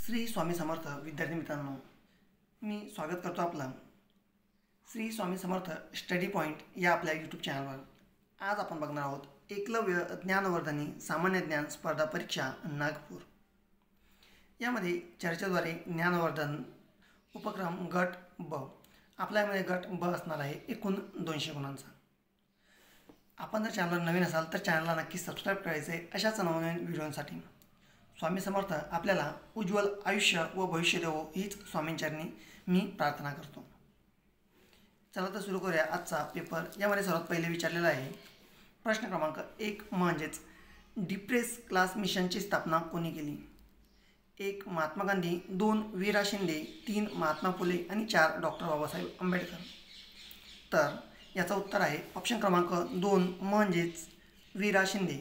श्री स्वामी समर्थ विद्यार्थी मित्रांनो, मी स्वागत करतो आपलं श्री स्वामी समर्थ स्टडी पॉईंट या आपल्या यूट्यूब चॅनलवर। आज आपण बघणार आहोत एकलव्य ज्ञानवर्धनी सामान्य ज्ञान स्पर्धा परीक्षा नागपूर। यामध्ये चर्चेद्वारे ज्ञानवर्धन उपक्रम गट ब, आपल्यामध्ये गट ब असणार आहे एकूण 200 गुणांचा। आपण जर चॅनलवर नवीन असाल तर चॅनलला नक्की सबस्क्राईब करायचे आहे अशाच नवनवीन व्हिडिओंसाठी। स्वामी समर्थ आपल्याला उज्ज्वल आयुष्य व भविष्य देवो हीच स्वामींचरणी मी प्रार्थना करतो। चला तर सुरू करूया आजचा पेपर। यामध्ये सर्वात पहिले विचारलेला आहे प्रश्न क्रमांक 1 म्हणजेच डिप्रेस क्लास मिशनची स्थापना कोणी केली? 1 महात्मा गांधी, 2 वीरा शिंदे, 3 महात्मा फुले आणि 4 डॉक्टर बाबासाहेब आंबेडकर। तर याचा उत्तर आहे ऑप्शन क्रमांक 2 म्हणजेच वीरा शिंदे।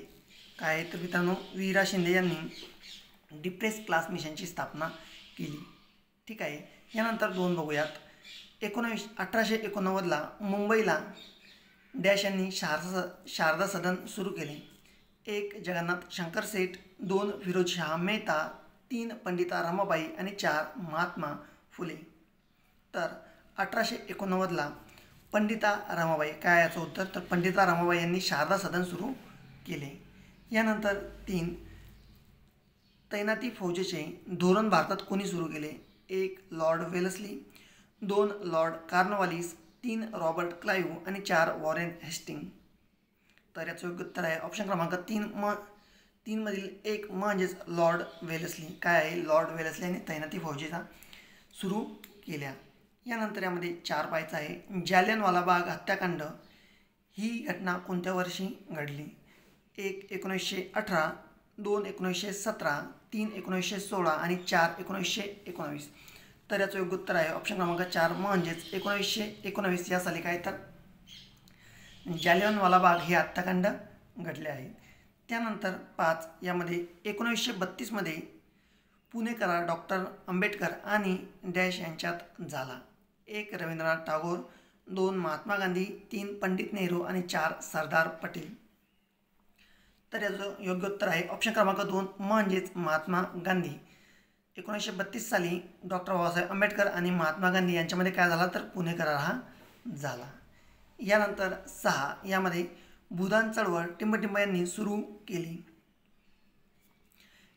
काय आहे तर मित्रांनो, वीरा शिंदे यांनी डिप्रेस क्लास मिशनची स्थापना केली। ठीक आहे, यानंतर 2 बघूयात। 1889ला मुंबईला डॅश यांनी शारदा सदन सुरू केले। 1 जगन्नाथ शंकर सेठ, 2 फिरोजशाह मेहता, 3 पंडिता रमाबाई आणि 4 महात्मा फुले। तर 1889ला पंडिता रमाबाई, काय याचं उत्तर तर पंडिता रमाबाई यांनी शारदा सदन सुरू केले। यानंतर 3 तैनाती फौजेचे धोरण भारतात कोणी सुरू केले? 1 Lord Wellesley, 2 Lord Cornwallis, 3 Robert Clive आणि 4 वॉरेन हेस्टिंग। तर याचं योग्य उत्तर आहे ऑप्शन क्रमांक 3 मधील 1 म्हणजेच लॉर्ड वेलस्ली। काय आहे, लॉर्ड वेलस्ली यांनी तैनाती फौजेचा सुरू केल्या। यानंतर यामध्ये 4 पाहायचं आहे जालियनवाला बाग हत्याकांड ही घटना कोणत्या वर्षी घडली? 1 1918, 2 1917, 3 1916 आणि 4 1919। तर याचं योग्य उत्तर आहे ऑप्शन क्रमांक 4 म्हणजेच 1919 या साली काय तर जालियनवाला बाग हे हत्याकांड घडले आहे। त्यानंतर 5 यामध्ये 1932 मध्ये पुणे करार डॉक्टर आंबेडकर आणि डॅश यांच्यात झाला। 1 रवींद्रनाथ टागोर, 2 महात्मा गांधी, 3 पंडित नेहरू आणि 4 सरदार पटेल। तर याचं योग्य उत्तर आहे ऑप्शन क्रमांक 2 म्हणजेच महात्मा गांधी। 1932 साली डॉक्टर बाबासाहेब आंबेडकर आणि महात्मा गांधी यांच्यामध्ये काय झाला तर पुणे करार हा झाला। यानंतर 6 यामध्ये भूदान चळवळ टिंबटिंब यांनी सुरू केली।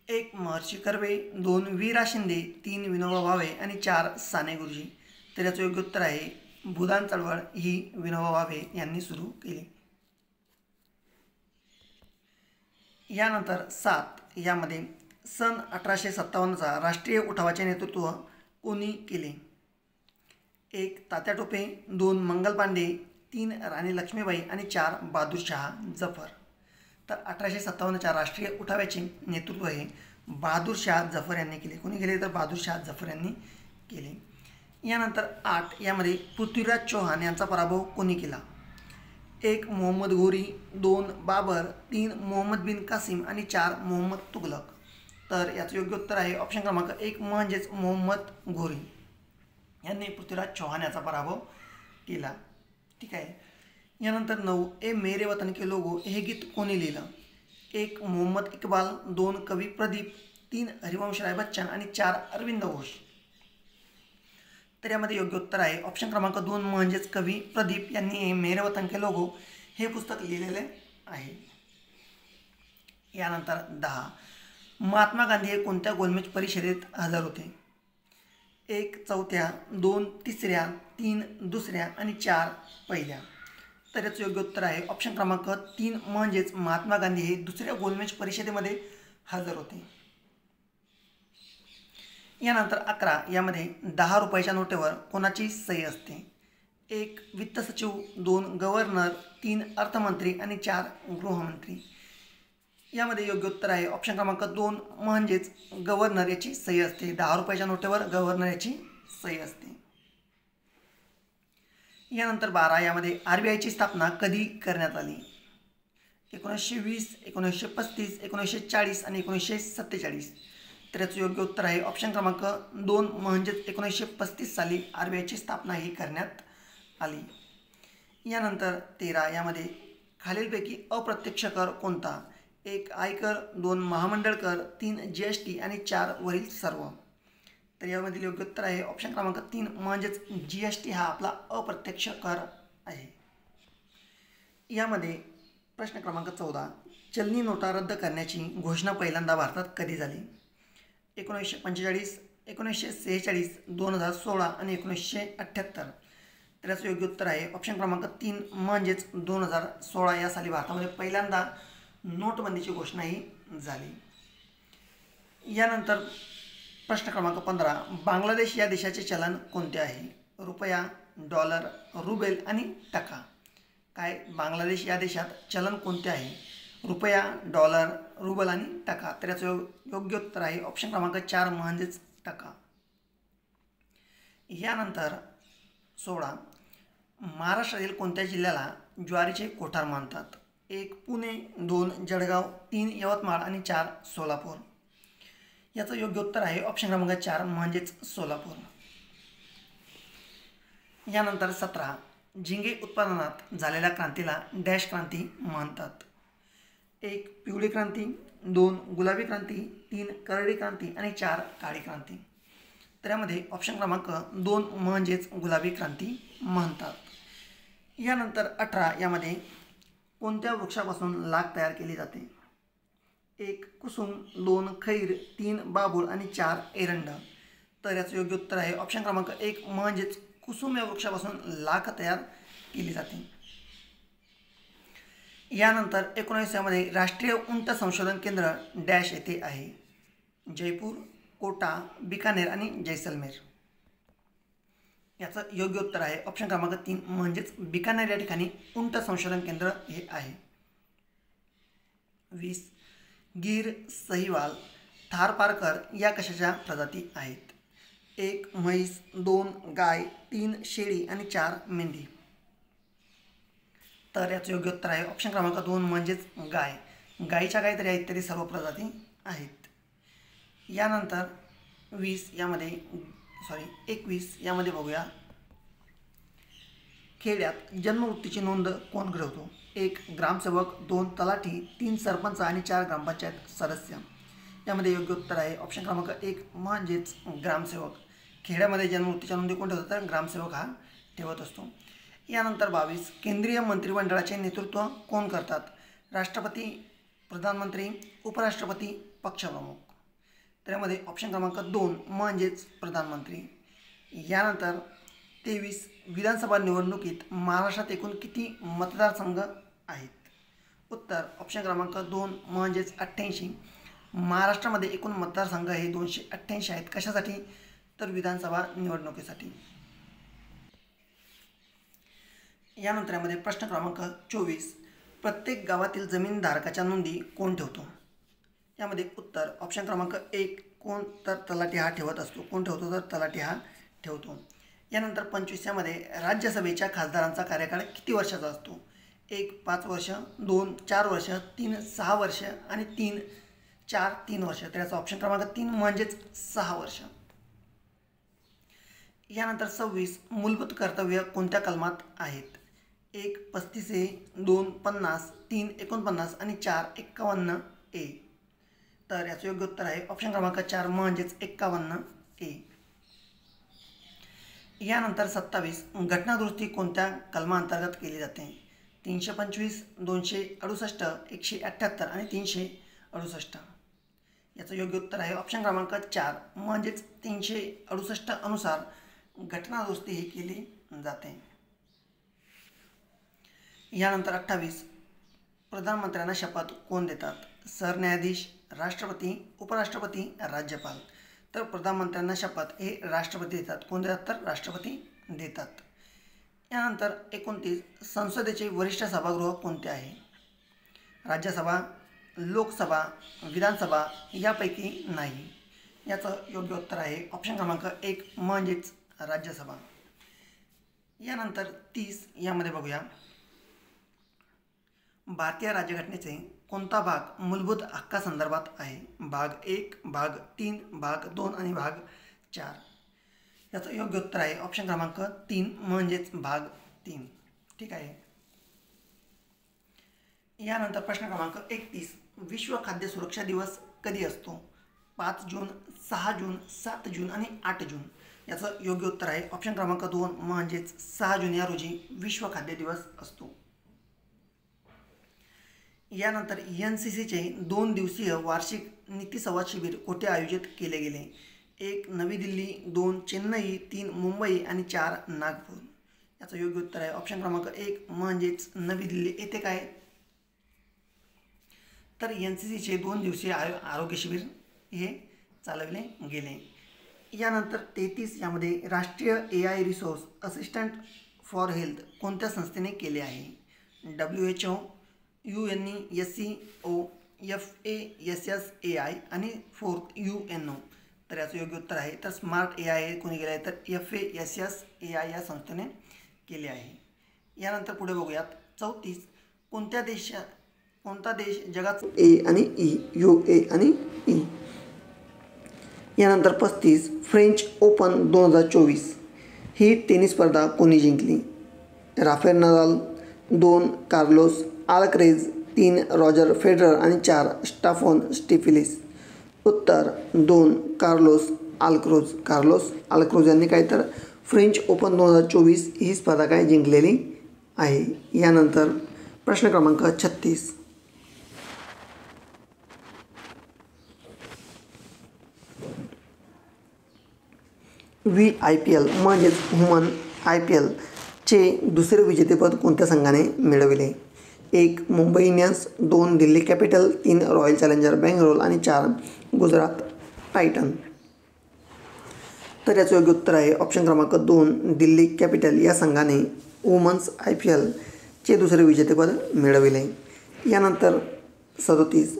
1 महर्षी कर्वे, 2 वीरा शिंदे, 3 विनोबा भावे आणि 4 साने गुरुजी। तर याचं योग्य उत्तर आहे भूदान चळवळ ही विनोबा भावे यांनी सुरू केली। यानंतर 7 यामध्ये सन 1857चा राष्ट्रीय उठावाचे नेतृत्व कोणी केले? 1 तात्या टोपे, 2 मंगल पांडे, 3 राणी लक्ष्मीबाई आणि 4 बहादूरशाह जफर। तर 1857च्या राष्ट्रीय उठावाचे नेतृत्व हे बहादूरशाह जफर यांनी केले। कोणी केले तर बहादूरशाह जफर यांनी केले। यानंतर 8 यामध्ये पृथ्वीराज चौहान यांचा पराभव कोणी केला? 1 मोहम्मद घोरी, 2 बाबर, 3 मोहम्मद बिन कासिम आणि 4 मोहम्मद तुगलक। तर याचं योग्य उत्तर आहे ऑप्शन क्रमांक 1 म्हणजेच मोहम्मद घोरी यांनी पृथ्वीराज चौहान याचा पराभव केला। ठीक आहे, यानंतर 9 ए मेरे वतन के लोगो हे गीत कोणी लिहिलं? 1 मोहम्मद इक्बाल, 2 कवी प्रदीप, 3 हरिवंशराय बच्चन आणि 4 अरविंद घोष। तर यामध्ये योग्य उत्तर आहे ऑप्शन क्रमांक 2 म्हणजेच कवी प्रदीप यांनी मेरे वतन के लोगो हे पुस्तक लिहिलेले आहे। यानंतर 10 महात्मा गांधी हे कोणत्या गोलमेज परिषदेत हजर होते? 1 चौथ्या, 2 तिसऱ्या, 3 दुसऱ्या आणि 4 पहिल्या। तर याचं योग्य उत्तर आहे ऑप्शन क्रमांक 3 म्हणजेच महात्मा गांधी हे दुसऱ्या गोलमेज परिषदेमध्ये हजर होते। यानंतर 11 यामध्ये 10 रुपयाच्या नोटेवर कोणाची सही असते? 1 वित्त सचिव, 2 गव्हर्नर, 3 अर्थमंत्री आणि 4 गृहमंत्री। यामध्ये योग्य उत्तर आहे ऑप्शन क्रमांक 2 म्हणजेच गव्हर्नर याची सही असते। 10 रुपयाच्या नोटेवर गव्हर्नर याची सही असते। यानंतर 12 यामध्ये RBIची स्थापना कधी करण्यात आली? 1920, 1935, 1940 आणि 1947। तर याचं योग्य उत्तर आहे ऑप्शन क्रमांक 2 म्हणजेच 1935 साली RBIची स्थापना ही करण्यात आली। यानंतर 13 यामध्ये खालीलपैकी अप्रत्यक्ष कर कोणता? 1 आयकर, 2 महामंडळ कर, 3 GST आणि 4 वरील सर्व। तर यामधील योग्य उत्तर आहे ऑप्शन क्रमांक 3 म्हणजेच GST हा आपला अप्रत्यक्ष कर आहे. यामध्ये प्रश्न क्रमांक 14 चलनी नोटा रद्द करण्याची घोषणा पहिल्यांदा भारतात कधी झाली? 1945, 1946, 2016 आणि 1978. तर याचं योग्य उत्तर आहे ऑप्शन क्रमांक 3 म्हणजेच 2016 या साली भारतामध्ये पहिल्यांदा नोटबंदीची घोषणा ही झाली. यानंतर प्रश्न क्रमांक 15 बांगलादेश या देशाचे चलन कोणते आहे? रुपया, डॉलर, रुबेल आणि टका. काय बांगलादेश या देशात चलन कोणते आहे? रुपया, डॉलर, रुबल आणि टका. तर याचं योग्य उत्तर आहे ऑप्शन क्रमांक 4 म्हणजेच टका. यानंतर 16 महाराष्ट्रातील कोणत्या जिल्ह्याला ज्वारीचे कोठार मानतात? 1 पुणे, 2 जळगाव, 3 यवतमाळ आणि 4 सोलापूर. याचं योग्य उत्तर आहे ऑप्शन क्रमांक 4 म्हणजेच सोलापूर. यानंतर 17 झिंगे उत्पादनात झालेल्या क्रांतीला डॅश क्रांती म्हणतात? 1 पिवळी क्रांती, 2 गुलाबी क्रांती, 3 करडी क्रांती आणि 4 काळी क्रांती. तर यामध्ये ऑप्शन क्रमांक 2 म्हणजेच गुलाबी क्रांती म्हणतात. यानंतर 18 यामध्ये कोणत्या वृक्षापासून लाख तयार केली जाते? 1 कुसुम, 2 खैर, 3 बाभूळ आणि 4 एरंड. तर याचं योग्य उत्तर आहे ऑप्शन क्रमांक 1 म्हणजेच कुसुम या वृक्षापासून लाख तयार केली जाते. यानंतर 19 यामध्ये राष्ट्रीय उंट संशोधन केंद्र डॅश येथे आहे? जयपूर, कोटा, बिकानेर आणि जैसलमेर. याचं योग्य उत्तर आहे ऑप्शन क्रमांक 3 म्हणजेच बिकानेर या ठिकाणी उंट संशोधन केंद्र हे आहे. 20 गीर, सहिवाल, थारपारकर या कशाच्या प्रजाती आहेत? 1 म्हैस, 2 गाय, 3 शेळी आणि 4 मेंढी. तर याचं योग्य उत्तर आहे ऑप्शन क्रमांक 2 म्हणजेच गाय. गायीच्या गाय तरी आहेत तरी सर्व प्रजाती आहेत. यानंतर 21 यामध्ये बघूया खेड्यात जन्ममृत्यूची नोंद कोण घडवतो? 1 ग्रामसेवक, 2 तलाठी, 3 सरपंच आणि 4 ग्रामपंचायत सदस्य. यामध्ये योग्य उत्तर आहे ऑप्शन क्रमांक 1 म्हणजेच ग्रामसेवक. खेड्यामध्ये जन्ममृत्यूच्या नोंदी कोण ठेवतात? तर ग्रामसेवक हा ठेवत असतो. यानंतर 22 केंद्रीय मंत्रिमंडळाचे नेतृत्व कोण करतात? राष्ट्रपती, प्रधानमंत्री, उपराष्ट्रपती, पक्षप्रमुख. तर यामध्ये ऑप्शन क्रमांक 2 म्हणजेच प्रधानमंत्री. यानंतर 23 विधानसभा निवडणुकीत महाराष्ट्रात एकूण किती मतदारसंघ आहेत? उत्तर ऑप्शन क्रमांक 2 म्हणजेच 88. महाराष्ट्रामध्ये एकूण मतदारसंघ हे 288 आहेत. कशासाठी? तर विधानसभा निवडणुकीसाठी. यानंतर यामध्ये प्रश्न क्रमांक 24 प्रत्येक गावातील जमीनधारकाच्या नोंदी कोण ठेवतो? यामध्ये उत्तर ऑप्शन क्रमांक 1 कोण? तर तलाठी हा ठेवत असतो. कोण ठेवतो? तर तलाठी हा ठेवतो. यानंतर 25 यामध्ये राज्यसभेच्या खासदारांचा कार्यकाळ किती वर्षाचा असतो? 1 5 वर्ष, 2 4 वर्ष, 3 6 वर्ष आणि 3 वर्ष. तर याचा ऑप्शन क्रमांक 3 म्हणजेच 6 वर्ष. यानंतर 26 मूलभूत कर्तव्य कोणत्या कलमात आहेत? 1 35A, 2 50, 3 49 आणि 4 51A. तर याचं योग्य उत्तर आहे ऑप्शन क्रमांक 4 म्हणजेच 51A. यानंतर 27 घटनादुरुस्ती कोणत्या कलमाअंतर्गत केली जाते? 325, 268, 178 आणि 368. याचं योग्य उत्तर आहे ऑप्शन क्रमांक 4 म्हणजेच 368 अनुसार घटनादुरुस्ती ही केली जाते. यानंतर 28 प्रधानमंत्र्यांना शपथ कोण देतात? सरन्यायाधीश, राष्ट्रपती, उपराष्ट्रपती, राज्यपाल. तर प्रधानमंत्र्यांना शपथ हे राष्ट्रपती देतात. कोण देतात? तर राष्ट्रपती देतात. यानंतर 29 संसदेचे वरिष्ठ सभागृह कोणते आहे? राज्यसभा, लोकसभा, विधानसभा यापैकी नाही. याचं योग्य उत्तर आहे ऑप्शन क्रमांक 1 म्हणजेच राज्यसभा. यानंतर 30 यामध्ये बघूया भारतीय राज्यघटनेचे कोणता भाग मूलभूत हक्कासंदर्भात आहे? भाग 1, भाग 3, भाग 2 आणि भाग 4. याचं योग्य उत्तर आहे ऑप्शन क्रमांक 3 म्हणजेच भाग 3. ठीक आहे. यानंतर प्रश्न क्रमांक 31 विश्व खाद्य सुरक्षा दिवस कधी असतो? 5 जून, 6 जून, 7 जून आणि 8 जून. याचं योग्य उत्तर आहे ऑप्शन क्रमांक 2 म्हणजेच 6 जून या रोजी विश्व खाद्य दिवस असतो. यानंतर NCCचे 2 दिवसीय वार्षिक नीतिसंवाद शिबिर कुठे आयोजित केले गेले? 1 नवी दिल्ली, 2 चेन्नई, 3 मुंबई आणि 4 नागपूर. याचं योग्य उत्तर आहे ऑप्शन क्रमांक 1 म्हणजेच नवी दिल्ली येथे. काय तर NCCचे 2 दिवसीय आरोग्य शिबिर हे चालवले गेले. यानंतर 33 यामध्ये राष्ट्रीय AI resource assistant for health कोणत्या संस्थेने केले आहे? WHO, UNESCO, FASSAI आणि 4th UNO. तर याचं योग्य उत्तर आहे तर स्मार्ट AI कोणी केले आहे तर FASSAI या संस्थेने केले आहे. यानंतर पुढे बघूयात 34 कोणता देश जगात A आणि E, UA आणि E. यानंतर 35 फ्रेंच ओपन 2024 ही टेनिस स्पर्धा कोणी जिंकली? Rafael Nadal, 2 Carlos अल्करेज, 3 Roger Federer आणि 4 स्टेफानो टिफिलिस. उत्तर 2 कार्लोस अल्क्रोज यांनी काय तर फ्रेंच ओपन 2024 ही स्पर्धा काय जिंकलेली आहे. यानंतर प्रश्न क्रमांक 36 VIPL म्हणजेच वुमन IPL चे दुसरे विजेतेपद कोणत्या संघाने मिळविले? 1 Mumbai Indians, 2 Delhi capital, 3 royal challenger Bangalore आणि 4 गुजरात टायटन. तर याचं योग्य उत्तर आहे ऑप्शन क्रमांक 2 दिल्ली कॅपिटल या संघाने वुमन्स IPL चे दुसरे विजेतेपद मिळविले. यानंतर 37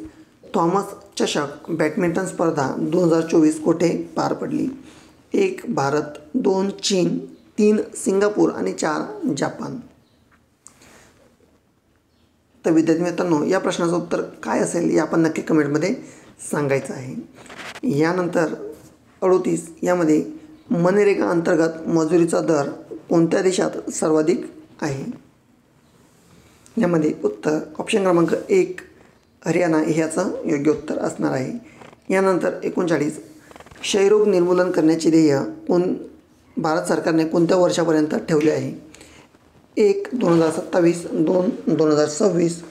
थॉमस चषक बॅडमिंटन स्पर्धा 2024 कोठे पार पडली? 1 भारत, 2 चीन, 3 सिंगापूर आणि 4 जपान. तर विद्यार्थी मित्रांनो या प्रश्नाचं उत्तर काय असेल हे आपण नक्की कमेंटमध्ये सांगायचं आहे. यानंतर 38 यामध्ये मनरेगा अंतर्गत मजुरीचा दर कोणत्या देशात सर्वाधिक आहे? यामध्ये उत्तर ऑप्शन क्रमांक 1 हरियाणा हे याचं योग्य उत्तर असणार आहे. यानंतर 39 क्षयरोग निर्मूलन करण्याचे ध्येय भारत सरकारने कोणत्या वर्षापर्यंत ठेवले आहे? 1 2027, 2 2026,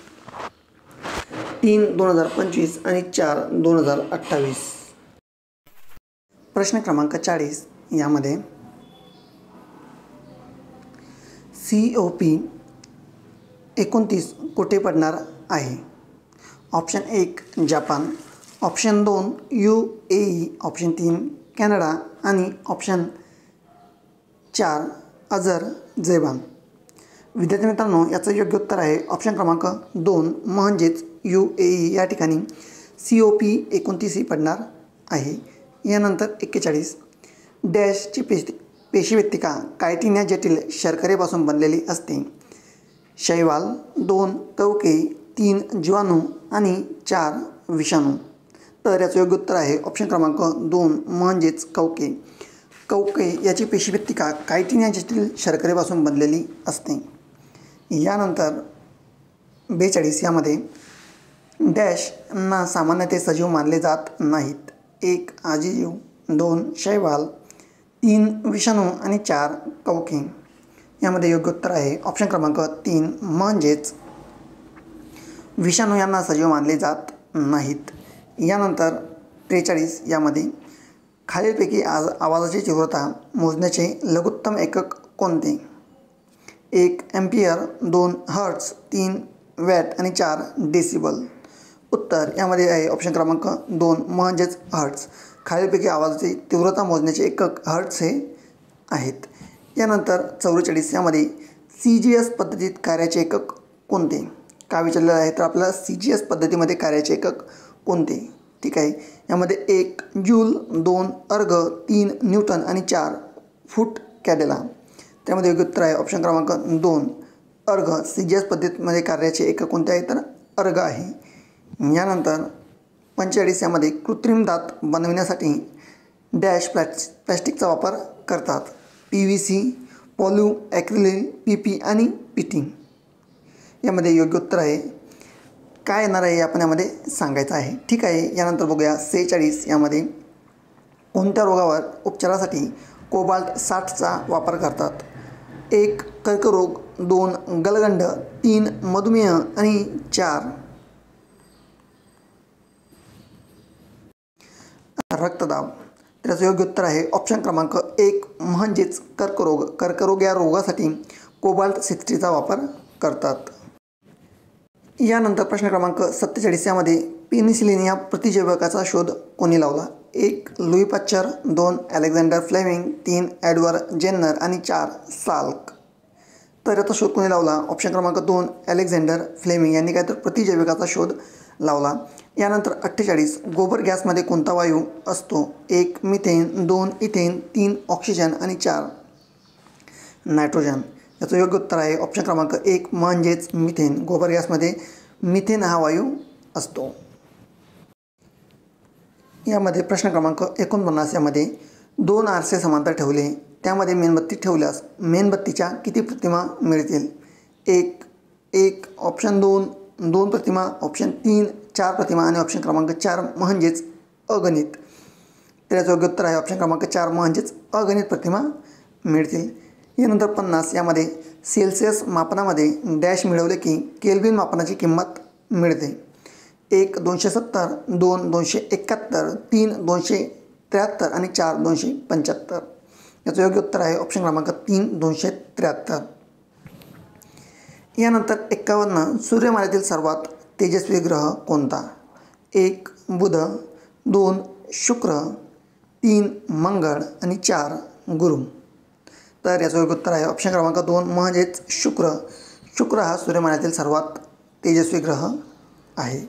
3 2025 आणि 4 2028. प्रश्न क्रमांक 40 यामध्ये COP29 कुठे पडणार आहे? Option 1 Japan, option 2 UAE, option 3 Canada आणि ऑप्शन 4 अझरबैजान. विद्यार्थी मित्रांनो याचं योग्य उत्तर आहे ऑप्शन क्रमांक 2 म्हणजेच UAE या ठिकाणी COP29 पडणार आहे. यानंतर 41 डॅशची पेशीवेत्तिका कायटिन्या जटिल शर्करेपासून बनलेली असते? शैवाल, 2 कवके, 3 जीवाणू आणि 4 विषाणू. तर याचं योग्य उत्तर आहे ऑप्शन क्रमांक 2 म्हणजेच कवके. कवके याची पेशीवेत्तिका कायटिन्या जटिल शर्करेपासून बनलेली असते. यानंतर 42 यामध्ये डॅशना सामान्यतः सजीव मानले जात नाहीत? 1 आजीव, 2 शैवाल, 3 विषाणू आणि 4 कवके. यामध्ये योग्य उत्तर आहे ऑप्शन क्रमांक 3 म्हणजेच विषाणू यांना सजीव मानले जात नाहीत. यानंतर 43 यामध्ये खालीलपैकी आवाजाची तीव्रता मोजण्याचे लघुत्तम एकक कोणते? 1 एम्पियर, 2 हर्ट्ज, 3 वॅट आणि 4 डेसिबल. उत्तर यामध्ये आहे ऑप्शन क्रमांक 2 म्हणजेच हर्ट्ज. खालीलपैकी आवाजाची तीव्रता मोजण्याचे एकक हर्ट्ज हे आहेत. यानंतर 44 यामध्ये CGS पद्धतीत कार्याचे एकक कोणते? काय विचारलेलं आहे तर आपल्याला CGS पद्धतीमध्ये कार्याचे एकक कोणते? ठीक आहे. यामध्ये 1 जूल, 2 अर्ग, 3 न्यूटन आणि 4 फूट कॅडेला. त्यामध्ये योग्य उत्तर आहे ऑप्शन क्रमांक 2 अर्ग. CGS पद्धतीमध्ये कार्याचे एकक कोणते आहे तर अर्ग आहे. यानंतर 45 यामध्ये कृत्रिम दात बनविण्यासाठी डॅश प्लॅस्टिकचा वापर करतात? PVC, पॉलिॲक्रिलिक, PP आणि PT. यामध्ये योग्य उत्तर आहे काय येणार आहे आपण यामध्ये सांगायचं आहे. ठीक आहे. यानंतर बघूया 46 यामध्ये कोणत्या रोगावर उपचारासाठी कोबाल्ट 60चा वापर करतात. 1 कर्करोग, 2 गलगंड, 3 मधुमेह आणि 4 रक्तदाब. त्याचं योग्य उत्तर आहे ऑप्शन क्रमांक 1 म्हणजेच कर्करोग. कर्करोग या रोगासाठी कोबाल्ट 60चा वापर करतात. यानंतर प्रश्न क्रमांक 47 यामध्ये पेनिसिलिन या प्रतिजैवकाचा शोध कोणी लावला. 1 Louis Pasteur, 2 Alexander Fleming, 3 Edward Jenner आणि 4 साल्क. तर याचा शोध कोणी लावला. ऑप्शन क्रमांक 2 अलेक्झांडर फ्लेमिंग यांनी काय तर प्रतिजैवकाचा शोध लावला. यानंतर 48 गोबर गॅसमध्ये कोणता वायू असतो. 1 मिथेन, 2 इथेन, 3 ऑक्सिजन आणि 4 नायट्रोजन. याचं योग्य उत्तर आहे ऑप्शन क्रमांक 1 म्हणजेच मिथेन. गोबर गॅसमध्ये मिथेन हा वायू असतो. यामध्ये प्रश्न क्रमांक 49 यामध्ये 2 आरसे समांतर ठेवले, त्यामध्ये मेणबत्ती ठेवल्यास मेणबत्तीच्या किती प्रतिमा मिळतील. 1 ऑप्शन 2 प्रतिमा, ऑप्शन 3 4 प्रतिमा आणि ऑप्शन क्रमांक 4 म्हणजेच अगणित. तर याचं योग्य उत्तर आहे ऑप्शन क्रमांक 4 म्हणजेच अगणित प्रतिमा मिळतील. यानंतर 50 यामध्ये सेल्सिअस मापनामध्ये डॅश मिळवले की केल्विन मापनाची किंमत मिळते. 1 270, 2 271, 3 273 आणि 4 275. याचं योग्य उत्तर आहे ऑप्शन क्रमांक 3 273. यानंतर 51 सूर्यमालेतील सर्वात तेजस्वी ग्रह कोणता. 1 बुध, 2 शुक्र, 3 मंगळ आणि 4 गुरु. तर याचं योग्य उत्तर आहे ऑप्शन क्रमांक 2 म्हणजेच शुक्र. शुक्र हा सूर्यमालेतील सर्वात तेजस्वी ग्रह आहे.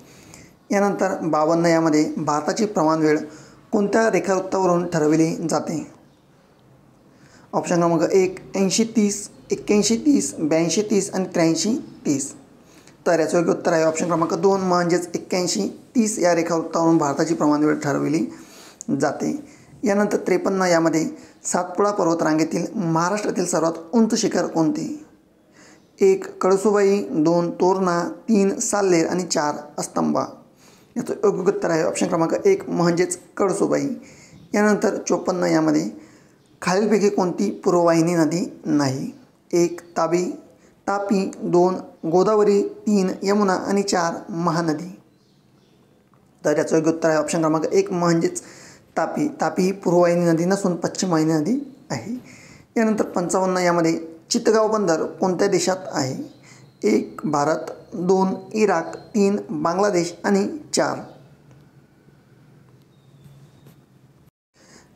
यानंतर 52 यामध्ये भारताची प्रमाण वेळ कोणत्या रेखावृत्तावरून ठरवली जाते. ऑप्शन क्रमांक 1 80-30, 81-30, 82-30 आणि 83-30. तर याचं योग्य उत्तर आहे ऑप्शन क्रमांक 2 म्हणजेच 81-30 या रेखावृत्तावरून भारताची प्रमाण वेळ ठरवली जाते. यानंतर 53 यामध्ये सातपुडा पर्वतरांगेतील महाराष्ट्रातील सर्वात उंच शिखर कोणते. 1 कळसुबाई, 2 तोरणा, 3 साल्हेर आणि 4 अस्तंबा. याचं योग्य उत्तर आहे ऑप्शन क्रमांक 1 म्हणजेच कळसुबाई. यानंतर 54 यामध्ये खालीलपैकी कोणती पूर्ववाहिनी नदी नाही. 1 तापी, 2 गोदावरी, 3 यमुना आणि 4 महानदी. तर याचं योग्य उत्तर आहे ऑप्शन क्रमांक 1 म्हणजेच तापी. तापी ही पूर्ववाहिनी नदी नसून पश्चिम वाहिनी नदी आहे. यानंतर 55 यामध्ये चितगाव बंदर कोणत्या देशात आहे. 1 भारत, 2 इराक, 3 बांगलादेश आणि 4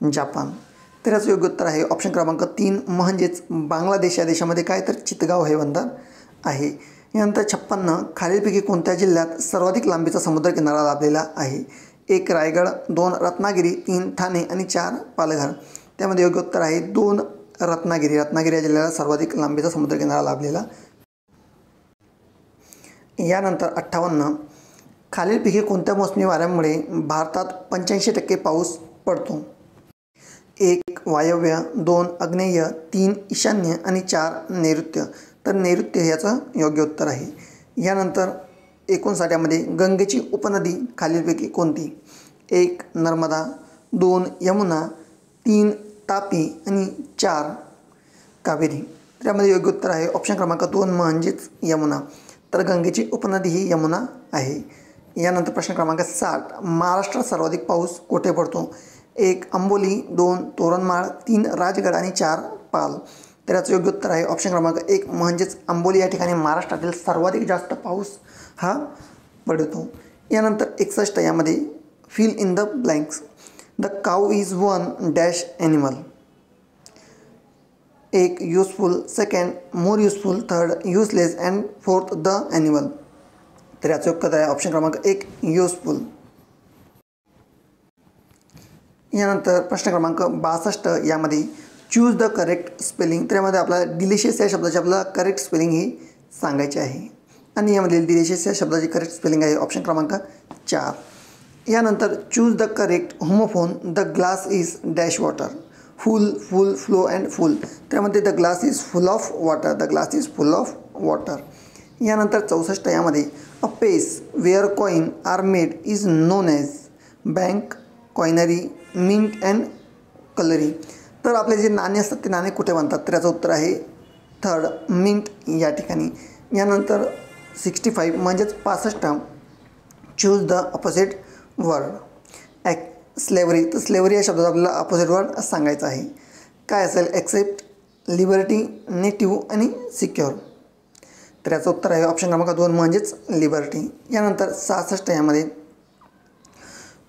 जपान. तर याचं योग्य उत्तर आहे ऑप्शन क्रमांक 3 म्हणजेच बांगलादेश या देशामध्ये काय तर चितगाव हे बंदर आहे. यानंतर 56 खालीलपैकी कोणत्या जिल्ह्यात सर्वाधिक लांबीचा समुद्रकिनारा लाभलेला आहे. 1 रायगड, 2 रत्नागिरी, 3 ठाणे आणि 4 पालघर. त्यामध्ये योग्य उत्तर आहे 2 रत्नागिरी. रत्नागिरी या जिल्ह्याला सर्वाधिक लांबीचा समुद्रकिनारा लाभलेला. यानंतर 58 खालीलपैकी कोणत्या मोसमी वाऱ्यामुळे भारतात 85% पाऊस पडतो. 1 वायव्य, 2 आग्नेय, 3 ईशान्य आणि 4 नैऋत्य. तर नैऋत्य याचं योग्य उत्तर आहे. यानंतर 59 यामध्ये गंगेची उपनदी खालीलपैकी कोणती. 1 नर्मदा, 2 यमुना, 3 तापी आणि 4 कावेरी. त्यामध्ये योग्य उत्तर आहे ऑप्शन क्रमांक 2 म्हणजेच यमुना. तर गंगेची उपनदी ही यमुना आहे. यानंतर प्रश्न क्रमांक 60 महाराष्ट्रात सर्वाधिक पाऊस कुठे पडतो. 1 अंबोली, 2 तोरणमाळ, 3 राजगड आणि 4 पाल. तर याचं योग्य उत्तर आहे ऑप्शन क्रमांक 1 म्हणजेच अंबोली या ठिकाणी महाराष्ट्रातील सर्वाधिक जास्त पाऊस हा पडतो. यानंतर 61 यामध्ये fill in the blanks. The cow is 1 dash animal. 1 useful, 2 more useful, 3 useless and 4 the animal. तर याचं उत्तर आहे ऑप्शन क्रमांक 1 युजफुल. यानंतर प्रश्न क्रमांक 62 यामध्ये चूज द करेक्ट स्पेलिंग. त्यामध्ये आपल्याला डिलिशियस या शब्दाची आपल्याला करेक्ट स्पेलिंग ही सांगायची आहे. आणि यामध्ये डिलिशियस या शब्दाची करेक्ट स्पेलिंग आहे ऑप्शन क्रमांक 4. यानंतर choose the correct homophone. The glass is dash water. Full, full, flow and full. त्यामध्ये the glass is full of water. The glass is full of water. यानंतर 64 यामध्ये a place where coin are made is known as bank, coinery, mint and colliery. तर आपले जे नाणे असतात ते नाणे कुठे बनतात, तर याचं उत्तर आहे थर्ड, मिंट या ठिकाणी. यानंतर 65 म्हणजेच 65, choose the opposite word. Slavery, तर स्लेवरी या शब्दाचा आपल्याला अपोजिट वर्ड सांगायचं आहे. काय असेल? ॲक्सेप्ट, लिबर्टी, नेटिव्ह आणि सिक्युअर. तर याचं उत्तर आहे ऑप्शन क्रमांक 2 म्हणजेच लिबर्टी. यानंतर 66 यामध्ये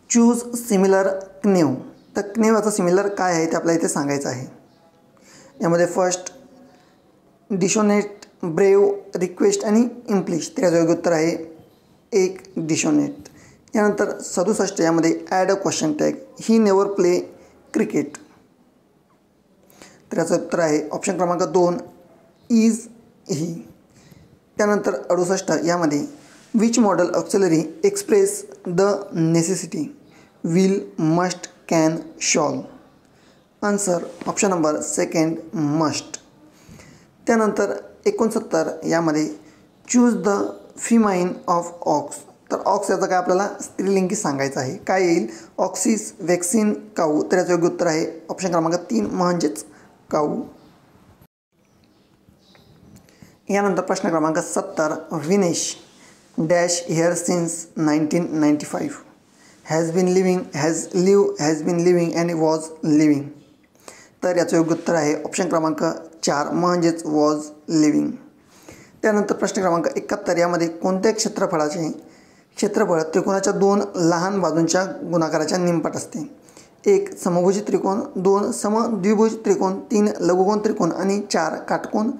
चूज सिमिलर क्नेव. तर क्नेव याचं सिमिलर काय आहे ते आपल्याला इथे सांगायचं आहे. यामध्ये फर्स्ट डिशोनेट, ब्रेव, रिक्वेस्ट आणि इम्प्लिश. तर याचं योग्य उत्तर आहे 1 डिशोनेट. यानंतर 67 यामध्ये add a question tag. He never play cricket. तर याचं उत्तर आहे ऑप्शन क्रमांक 2 इज ही. त्यानंतर 68 यामध्ये which model auxiliary express the necessity will, must, can, shawl. Answer option number 2 must. त्यानंतर 69 यामध्ये choose the famine of ox. तर ऑक्स याचं काय आपल्याला स्त्रीलिंगी सांगायचं आहे. काय येईल? ऑक्सिस, वॅक्सिन, काऊ. तर याचं योग्य उत्तर आहे ऑप्शन क्रमांक 3 म्हणजेच काऊ. यानंतर प्रश्न क्रमांक 70 Vinesh dash here since 1995 has been living, has been living and was living. तर याचं योग्य उत्तर आहे ऑप्शन क्रमांक 4 म्हणजेच वॉज लिव्हिंग. त्यानंतर प्रश्न क्रमांक 71 यामध्ये कोणत्या क्षेत्रफळ त्रिकोणाच्या 2 लहान बाजूंच्या गुणाकाराच्या निमपट असते? 1 समभुज त्रिकोण, 2 समद्विभुज त्रिकोण, 3 लघुकोन त्रिकोण आणि 4 काटकोन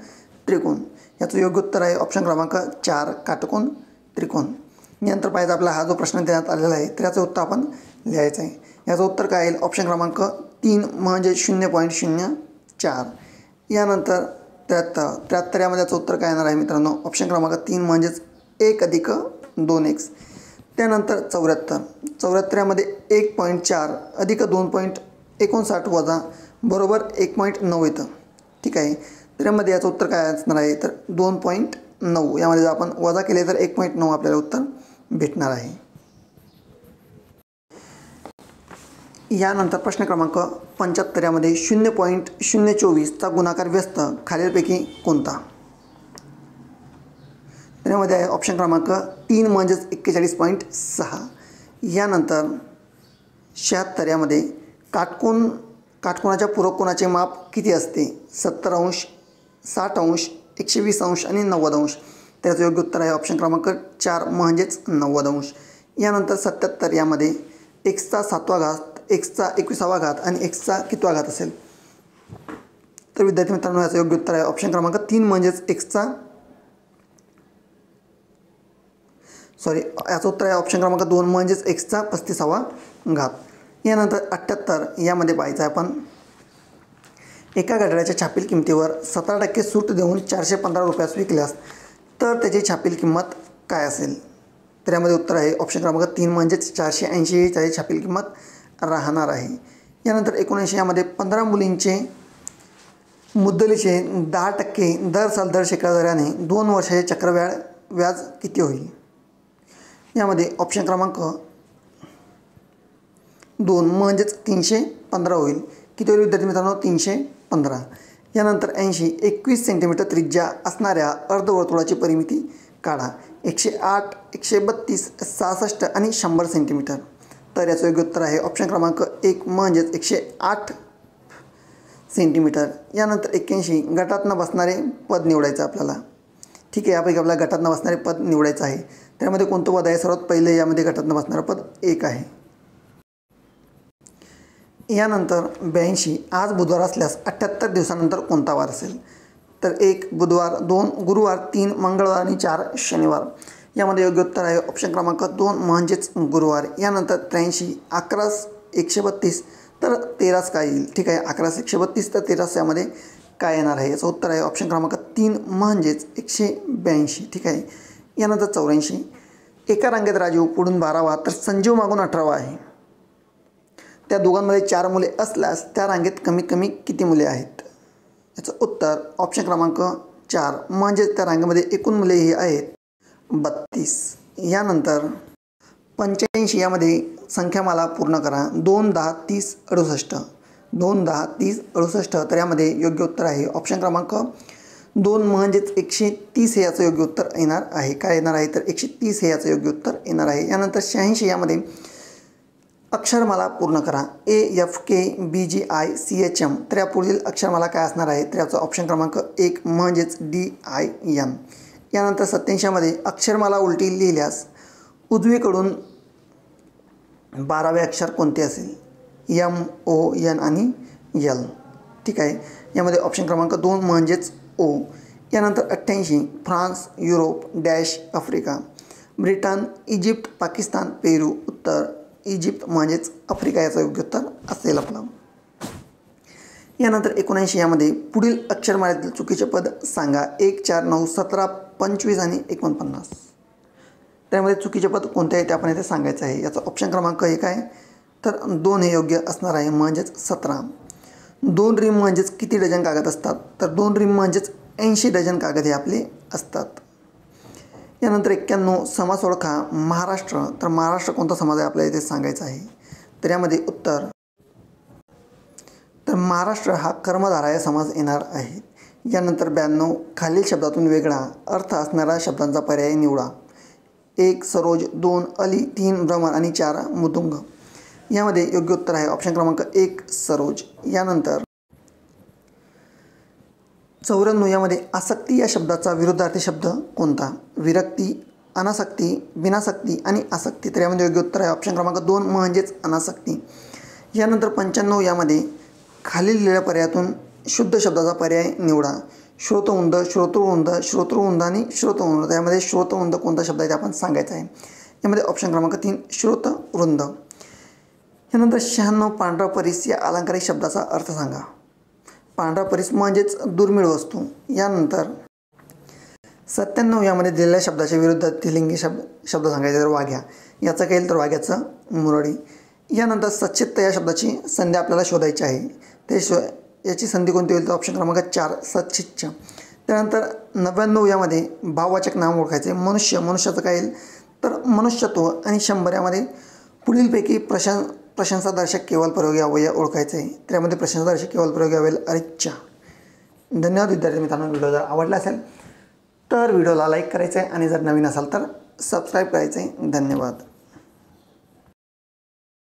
त्रिकोण. याचं योग्य उत्तर आहे ऑप्शन क्रमांक 4 काटकोन त्रिकोण. यानंतर पाहिजे आपला हा जो प्रश्न देण्यात आलेला आहे तर याचं उत्तर आपण लिहायचं आहे. याचं उत्तर काय येईल? ऑप्शन क्रमांक 3 म्हणजे 0.04. यानंतर 73 यामध्ये याचं उत्तर काय येणार आहे मित्रांनो? ऑप्शन क्रमांक 3 म्हणजेच 1 अधिक 2x. त्यानंतर 74 यामध्ये 1.4 अधिक 2.59 वजा बरोबर 1.9 येतं. ठीक आहे. तर यामध्ये याचं उत्तर काय असणार आहे? तर 2.9. यामध्ये जर आपण वजा केले तर 1.9 आपल्याला उत्तर भेटणार आहे. यानंतर प्रश्न क्रमांक 75 यामध्ये 0.024चा गुणाकार व्यस्त खालीलपैकी कोणता? त्यामध्ये आहे ऑप्शन क्रमांक 3 म्हणजेच 41.6. यानंतर 76 यामध्ये काटकोनाच्या पूरक कोनाचे माप किती असते? 70 अंश, 60 अंश, 120 अंश आणि 90 अंश. त्याचं योग्य उत्तर आहे ऑप्शन क्रमांक 4 म्हणजेच 90 अंश. यानंतर 77 यामध्ये एक्सचा 7वा घात, एक्सचा 21वा घात आणि एक्सचा कितवा घात असेल? तर विद्यार्थी मित्रांनो याचं योग्य उत्तर आहे ऑप्शन क्रमांक 3 म्हणजेच याचं उत्तर आहे ऑप्शन क्रमांक 2 म्हणजेच एक्सचा 35वा घात. यानंतर 78 यामध्ये पाहायचं आहे आपण एका घड्याळाच्या छापील किमतीवर 17% सूट देऊन 415 रुपयास विकल्यास तर त्याची छापील किंमत काय असेल? तर यामध्ये उत्तर आहे ऑप्शन क्रमांक 3 म्हणजेच 480 ही त्याची छापील किंमत राहणार आहे. यानंतर 79 यामध्ये 15 मुलींचे मुद्दलीचे 10% दर साल दर शेकडा दराने 2 वर्षाचे चक्रव्याढ व्याज किती होईल? यामध्ये ऑप्शन क्रमांक 2 म्हणजेच 315 होईल. किती होईल विद्यार्थी मित्रांनो? 315. यानंतर 80 21 सेंटीमीटर त्रिज्या असणाऱ्या अर्धवर्तुळाची परिमिती काढा. 108, 132, 66 आणि 100 सेंटीमीटर. तर याचं योग्य उत्तर आहे ऑप्शन क्रमांक 1 म्हणजेच 108 सेंटीमीटर. यानंतर 81 गटातनं बसणारे पद निवडायचं आपल्याला. ठीक आहे. यापैकी आपल्याला गटातनं बसणारे पद निवडायचं आहे. त्यामध्ये कोणतं पद आहे? सर्वात पहिले यामध्ये गटातनं बसणारं पद 1 आहे. यानंतर 82 आज बुधवार असल्यास 78 दिवसानंतर कोणता वार असेल? तर 1 बुधवार, 2 गुरुवार, 3 मंगळवार आणि 4 शनिवार. यामध्ये योग्य उत्तर आहे ऑप्शन क्रमांक 2 म्हणजेच गुरुवार. यानंतर 83 11 132 तर 13 काय येईल? ठीक आहे. 11 132 तर 13 यामध्ये काय येणार आहे? याचं उत्तर आहे ऑप्शन क्रमांक 3 म्हणजेच 182. ठीक आहे. यानंतर 84 एका रांगेत राजीव पुढून 12वा तर संजीव मागून 18वा आहे. त्या दोघांमध्ये 4 मुले असल्यास त्या रांगेत कमीत कमी किती मुले आहेत? याचं उत्तर ऑप्शन क्रमांक 4 म्हणजेच त्या रांगेमध्ये एकूण मुले ही आहेत 32. यानंतर 85 यामध्ये संख्यामाला पूर्ण करा. 2 10 30 68. 2 10 30 68. तर यामध्ये योग्य उत्तर आहे ऑप्शन क्रमांक 2 म्हणजेच 130 हे याचं योग्य उत्तर येणार आहे. काय येणार आहे तर 130 हे याचं योग्य उत्तर येणार आहे. यानंतर 86 यामध्ये अक्षरमाला पूर्ण करा. AFKBGICHM. तर या पुढील अक्षरमाला काय असणार आहे तर याचं ऑप्शन क्रमांक 1 म्हणजेच DIN. यानंतर 87 मध्ये अक्षरमाला उलटी लिहिल्यास उजवीकडून 12वे अक्षर कोणते असेल? MON आणि L. ठीक आहे. यामध्ये ऑप्शन क्रमांक 2 म्हणजेच O. यानंतर 88 France, Europe dash Africa, Britain, Egypt, Pakistan, Peru. उत्तर इजिप्त म्हणजेच आफ्रिका याचं योग्य उत्तर असेल आपलं. यानंतर 79 यामध्ये पुढील अक्षरमाळेतील चुकीचे पद सांगा. 1 4 9 17 25 आणि 49. त्यामध्ये चुकीचे पद कोणते आहे ते आपण इथे सांगायचं आहे. याचा ऑप्शन क्रमांक 1 आहे तर 2 हे योग्य असणार आहे म्हणजेच 17. 2 रिम म्हणजेच किती डझन कागद असतात तर 2 रिम म्हणजेच 80 डझन कागद हे आपले असतात. यानंतर 91 समास ओळखा. महाराष्ट्र. तर महाराष्ट्र कोणता समाज आहे आपल्याला इथे सांगायचं आहे. तर यामध्ये उत्तर तर महाराष्ट्र हा कर्मधारय समाज येणार आहे. यानंतर 92 खालील शब्दातून वेगळा अर्थ असणारा शब्दांचा पर्याय निवडा. 1 सरोज, 2 अली, 3 भ्रमर आणि 4 मृदुंग. यामध्ये योग्य उत्तर आहे ऑप्शन क्रमांक 1 सरोज. यानंतर 94 यामध्ये आसक्ती या शब्दाचा विरुद्धार्थी शब्द कोणता? विरक्ती, अनासक्ती, बिनासक्ती आणि आसक्ती. तर यामध्ये योग्य उत्तर आहे ऑप्शन क्रमांक 2 म्हणजेच अनासक्ती. यानंतर 95 यामध्ये खालील दिलेल्या पर्यायातून शुद्ध शब्दाचा पर्याय निवडा. श्रोतवृंद, श्रोतृवृंद, श्रोतृवृंद आणि श्रोतवृंद. त्यामध्ये श्रोतवृंद कोणता शब्द आहे ते आपण सांगायचं आहे. यामध्ये ऑप्शन क्रमांक 3 श्रोतवृंद. यानंतर 96 पांढरा परिस या अलंकारिक शब्दाचा अर्थ सांगा. पांढरा परिस म्हणजेच दुर्मिळ वस्तू. यानंतर 97 यामध्ये दिलेल्या शब्दाच्या विरुद्ध तिलिंगी शब्द सांगायचे तर वाघ्या. याचं काय येईल तर वाघ्याचं मुरडी. यानंतर सच्चित्त या शब्दाची संधी आपल्याला शोधायची आहे. याची संधी कोणती होईल तर ऑप्शन क्रमांक 4 सच्चिच्छ. त्यानंतर 99 यामध्ये भाववाचक नाम ओळखायचे. मनुष्य, मनुष्याचं काय येईल तर मनुष्यत्व. आणि 100 यामध्ये पुढीलपैकी प्रशंसादर्शक केवळ प्रयोगी अवयय ओळखायचे आहे. त्यामध्ये प्रशंसादर्शक केवळ प्रयोगी अवयय अरिच्छा. धन्यवाद विद्यार्थी मित्रांनो. व्हिडिओ जर आवडला असेल तर व्हिडिओला लाईक करायचं आहे आणि जर नवीन असाल तर सबस्क्राईब करायचं आहे. धन्यवाद.